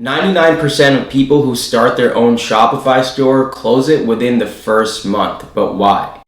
99% of people who start their own Shopify store close it within the first month, but why?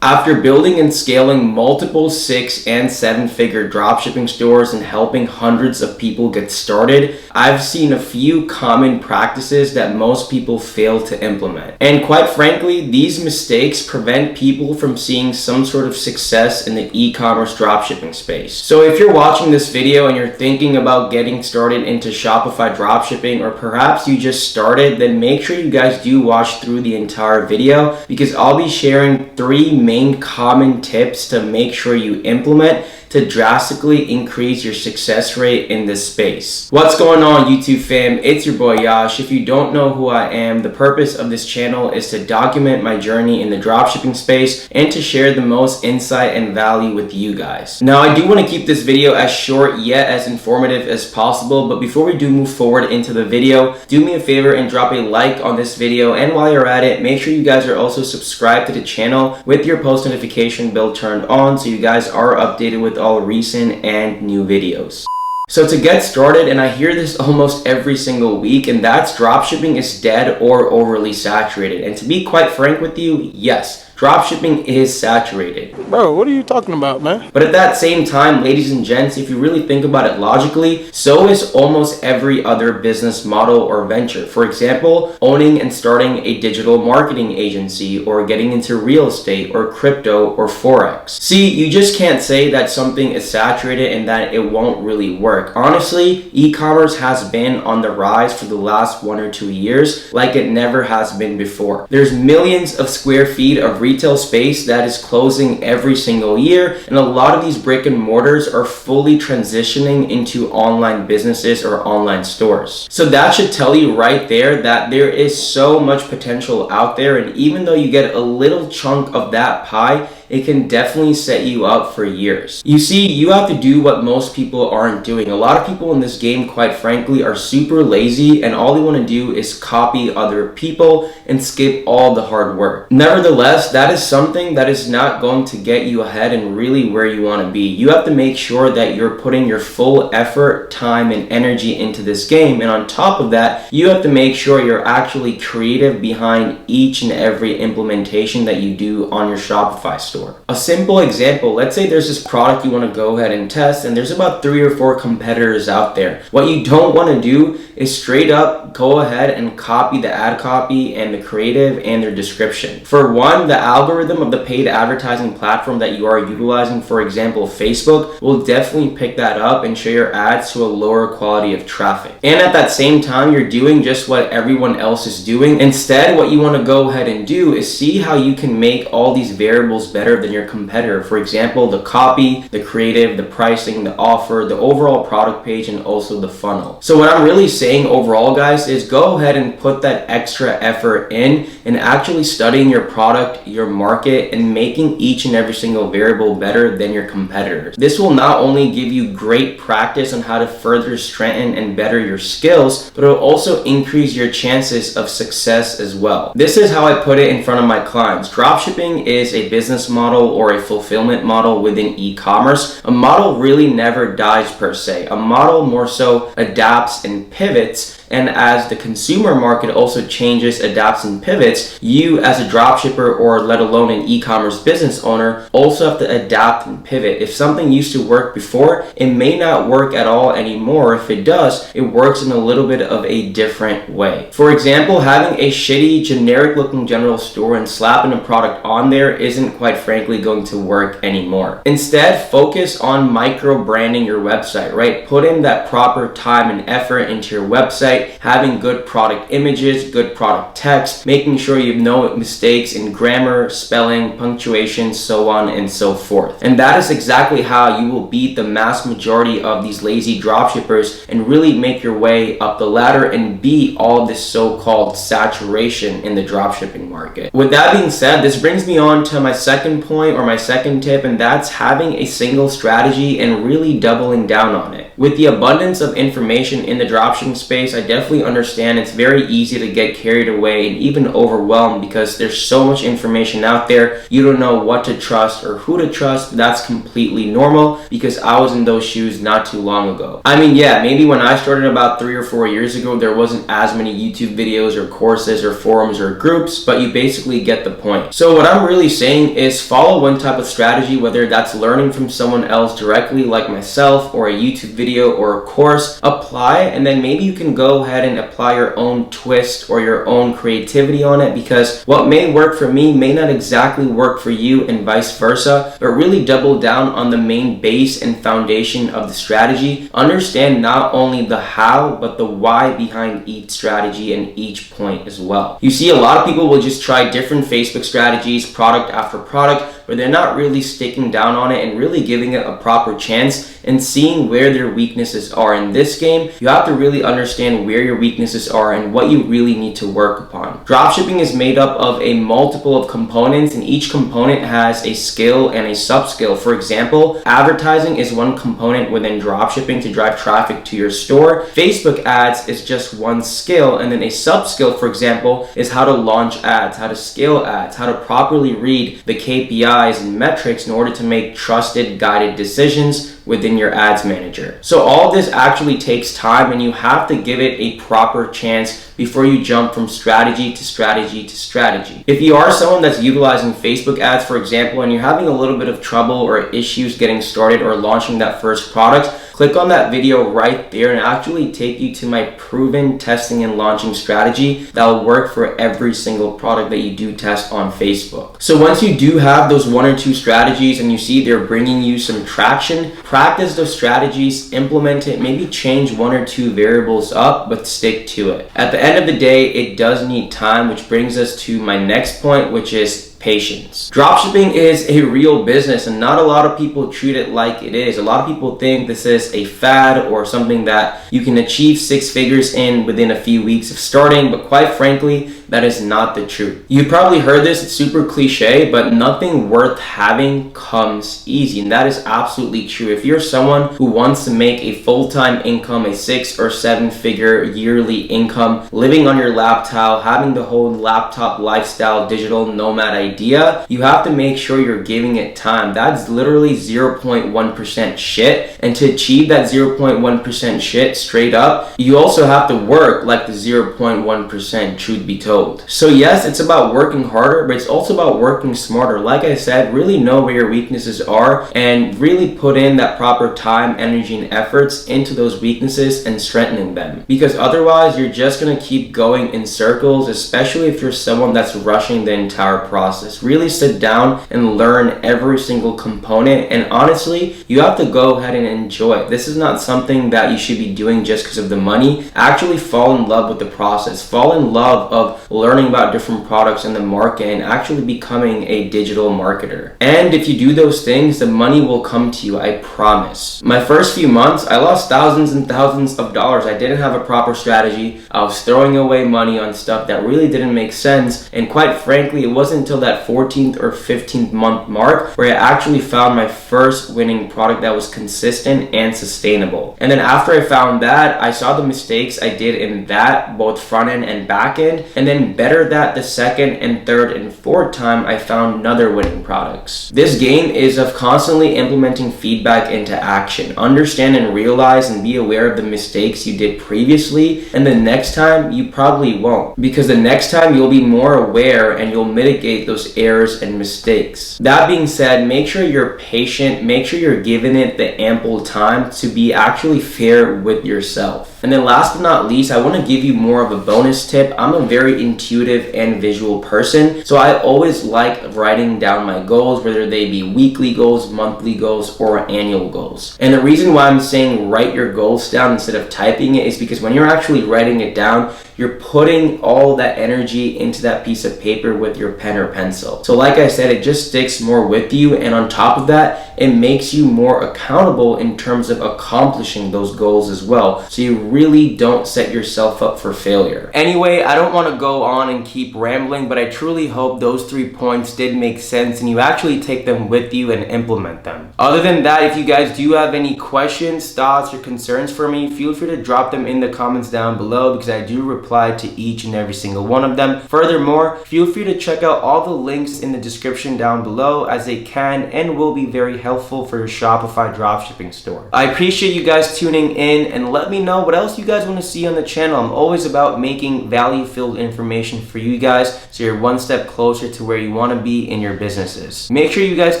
After building and scaling multiple 6- and 7-figure dropshipping stores and helping hundreds of people get started, I've seen a few common practices that most people fail to implement. And quite frankly, these mistakes prevent people from seeing some sort of success in the e-commerce dropshipping space. So if you're watching this video and you're thinking about getting started into Shopify dropshipping, or perhaps you just started, then make sure you guys do watch through the entire video, because I'll be sharing 3 main common tips to make sure you implement to drastically increase your success rate in this space. What's going on, YouTube fam? It's your boy Yash. If you don't know who I am, the purpose of this channel is to document my journey in the dropshipping space and to share the most insight and value with you guys. Now, I do want to keep this video as short yet as informative as possible, but before we do move forward into the video, do me a favor and drop a like on this video, and while you're at it, make sure you guys are also subscribed to the channel with your post notification bell turned on so you guys are updated with all recent and new videos. So to get started, and I hear this almost every single week, and that's dropshipping is dead or overly saturated. And to be quite frank with you, yes, dropshipping is saturated. Bro, what are you talking about, man? But at that same time, ladies and gents, if you really think about it logically, so is almost every other business model or venture. For example, owning and starting a digital marketing agency, or getting into real estate or crypto or Forex. See, you just can't say that something is saturated and that it won't really work. Honestly, e-commerce has been on the rise for the last 1 or 2 years like it never has been before. There's millions of square feet of retail space that is closing every single year, and a lot of these brick and mortars are fully transitioning into online businesses or online stores. So that should tell you right there that there is so much potential out there, and even though you get a little chunk of that pie, it can definitely set you up for years. You see, you have to do what most people aren't doing. A lot of people in this game, quite frankly, are super lazy, and all they want to do is copy other people and skip all the hard work. Nevertheless, that is something that is not going to get you ahead and really where you want to be. You have to make sure that you're putting your full effort, time, and energy into this game, and on top of that, you have to make sure you're actually creative behind each and every implementation that you do on your Shopify store. A simple example, let's say there's this product you want to go ahead and test, and there's about 3 or 4 competitors out there. What you don't want to do is straight up go ahead and copy the ad copy and the creative and their description. For one, the algorithm of the paid advertising platform that you are utilizing, for example Facebook, will definitely pick that up and show your ads to a lower quality of traffic. And at that same time, you're doing just what everyone else is doing. Instead, what you want to go ahead and do is see how you can make all these variables better than your competitor. For example, the copy, the creative, the pricing, the offer, the overall product page, and also the funnel. So what I'm really saying overall, guys, is go ahead and put that extra effort in and actually studying your product, your market, and making each and every single variable better than your competitors. This will not only give you great practice on how to further strengthen and better your skills, but it will also increase your chances of success as well. This is how I put it in front of my clients. Dropshipping is a business model or a fulfillment model within e-commerce. A model really never dies per se. A model more so adapts and pivots, and as the consumer market also changes, adapts, and pivots, you as a dropshipper, or let alone an e-commerce business owner, also have to adapt and pivot. If something used to work before, it may not work at all anymore. If it does, it works in a little bit of a different way. For example, having a shitty, generic looking general store and slapping a product on there isn't, quite frankly, going to work anymore. Instead, focus on micro branding your website, right? Put in that proper time and effort into your website, having good product images, good product text, making sure you have no mistakes in grammar, spelling, punctuation, so on and so forth. And that is exactly how you will beat the mass majority of these lazy dropshippers and really make your way up the ladder and beat all this so-called saturation in the dropshipping market. With that being said, this brings me on to my second point, or my second tip, and that's having a single strategy and really doubling down on it. With the abundance of information in the dropshipping space, I definitely understand it's very easy to get carried away and even overwhelmed because there's so much information out there. You don't know what to trust or who to trust. That's completely normal because I was in those shoes not too long ago. I mean, yeah, maybe when I started about 3 or 4 years ago, there wasn't as many YouTube videos or courses or forums or groups, but you basically get the point. So what I'm really saying is follow one type of strategy, whether that's learning from someone else directly like myself or a YouTube video or a course, apply, and then maybe you can go ahead and apply your own twist or your own creativity on it, because what may work for me may not exactly work for you and vice versa. But really double down on the main base and foundation of the strategy. Understand not only the how but the why behind each strategy and each point as well. You see, a lot of people will just try different Facebook strategies, product after product, but they're not really sticking down on it and really giving it a proper chance and seeing where their weaknesses are. In this game, you have to really understand where your weaknesses are and what you really need to work upon. Dropshipping is made up of a multiple of components, and each component has a skill and a sub-skill. For example, advertising is one component within dropshipping to drive traffic to your store. Facebook ads is just one skill, and then a sub-skill, for example, is how to launch ads, how to scale ads, how to properly read the KPIs and metrics in order to make trusted, guided decisions within your ads manager. So all of this actually takes time, and you have to give it a proper chance before you jump from strategy to strategy to strategy. If you are someone that's utilizing Facebook ads, for example, and you're having a little bit of trouble or issues getting started or launching that first product, click on that video right there and actually take you to my proven testing and launching strategy that will work for every single product that you do test on Facebook. So once you do have those 1 or 2 strategies and you see they're bringing you some traction, practice those strategies, implement it, maybe change 1 or 2 variables up, but stick to it. At the end of the day, it does need time, which brings us to my next point, which is patience. Dropshipping is a real business, and not a lot of people treat it like it is. A lot of people think this is a fad or something that you can achieve 6 figures in within a few weeks of starting, but quite frankly, that is not the truth. You probably heard this, it's super cliche, but nothing worth having comes easy, and that is absolutely true. If you're someone who wants to make a full-time income, a 6 or 7 figure yearly income, living on your laptop, having the whole laptop lifestyle, digital nomad idea, you have to make sure you're giving it time. That's literally 0.1% shit, and to achieve that 0.1% shit straight up, you also have to work like the 0.1%, truth be told. So yes, it's about working harder, but it's also about working smarter. Like I said, really know where your weaknesses are and really put in that proper time, energy, and efforts into those weaknesses and strengthening them. Because otherwise, you're just gonna keep going in circles, especially if you're someone that's rushing the entire process. Really sit down and learn every single component, and honestly, you have to go ahead and enjoy it. This is not something that you should be doing just because of the money. Actually fall in love with the process. Fall in love of learning about different products in the market and actually becoming a digital marketer. And if you do those things, the money will come to you, I promise. My first few months, I lost thousands and thousands of dollars. I didn't have a proper strategy. I was throwing away money on stuff that really didn't make sense. And quite frankly, it wasn't until that 14th or 15th month mark where I actually found my first winning product that was consistent and sustainable. And then after I found that, I saw the mistakes I did in that, both front end and back end, and then better that the second and third and fourth time I found another winning products. This game is of constantly implementing feedback into action. Understand and realize and be aware of the mistakes you did previously, and the next time you probably won't, because the next time you'll be more aware and you'll mitigate those errors and mistakes. That being said, make sure you're patient, make sure you're giving it the ample time to be actually fair with yourself. And then last but not least, I want to give you more of a bonus tip. I'm a very intuitive and visual person, so I always like writing down my goals, whether they be weekly goals, monthly goals, or annual goals. And the reason why I'm saying write your goals down instead of typing it is because when you're actually writing it down, you're putting all that energy into that piece of paper with your pen or pencil. So like I said, it just sticks more with you, and on top of that, it makes you more accountable in terms of accomplishing those goals as well. So you really don't set yourself up for failure. Anyway, I don't want to go go on and keep rambling, but I truly hope those 3 points did make sense and you actually take them with you and implement them. Other than that, if you guys do have any questions, thoughts, or concerns for me, feel free to drop them in the comments down below because I do reply to each and every single one of them. Furthermore, feel free to check out all the links in the description down below as they can and will be very helpful for your Shopify dropshipping store. I appreciate you guys tuning in and let me know what else you guys want to see on the channel. I'm always about making value-filled information for you guys so you're one step closer to where you want to be in your businesses. Make sure you guys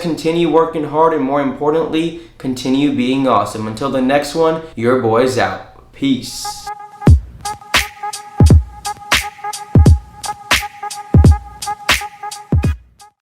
continue working hard and more importantly, continue being awesome. Until the next one, your boy's out. Peace.